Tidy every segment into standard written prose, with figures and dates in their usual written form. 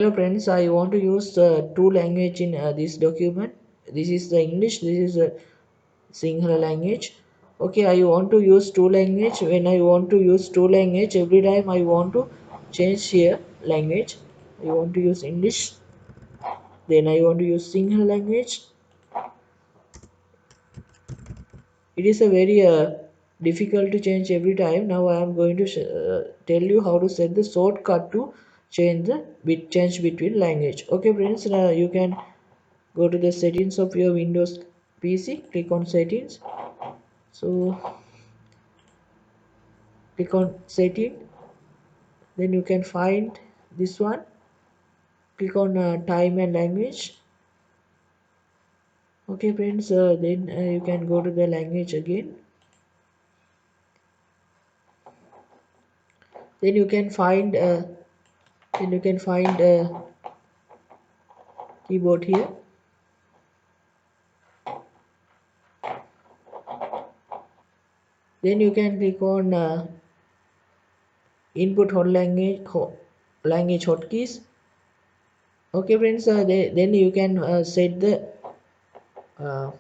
Hello friends, I want to use two language in this document. This is the English, this is the Sinhala language. Okay, I want to use two language. When I want to use two language, every time I want to change here language. I want to use English, then I want to use Sinhala language. It is a very difficult to change every time. Now I am going to tell you how to set the shortcut to change between language. Okay friends, now you can go to the settings of your Windows PC, click on settings. So click on setting, then you can find this one, click on time and language. Okay friends, then you can go to the language again, then you can find keyboard here, then you can click on input hot language hotkeys. Okay friends, then you can set the uh,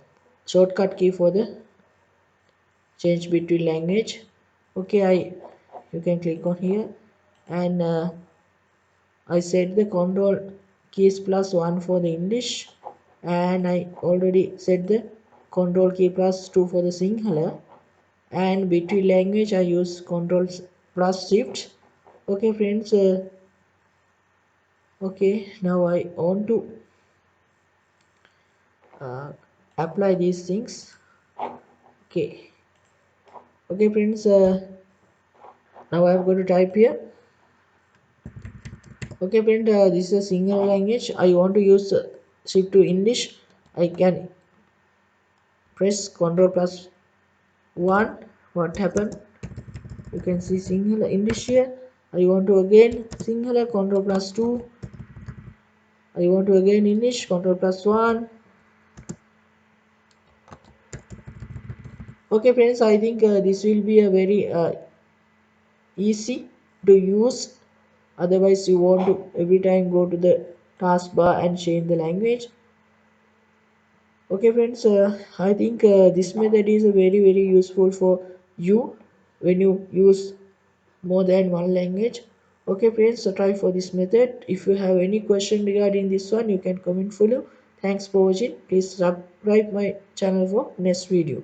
shortcut key for the change between language. Okay, you can click on here, and I set the control keys +1 for the English, and I already set the control key +2 for the Sinhala, and between language I use control +shift. Okay friends, okay, now I want to uh, apply these things. Okay, okay friends, now I'm going to type here. Okay friend, this is a single language. I want to use shift to English. I can press Ctrl+1. What happened? You can see single English here. I want to again singular, Ctrl+2. I want to again English, Ctrl+1. Okay friends, I think this will be a very easy to use. Otherwise you want to every time go to the taskbar and change the language. Okay friends, I think this method is very useful for you when you use more than one language. Okay friends, so try for this method. If you have any question regarding this one, you can comment below. Thanks for watching. Please subscribe my channel for next video.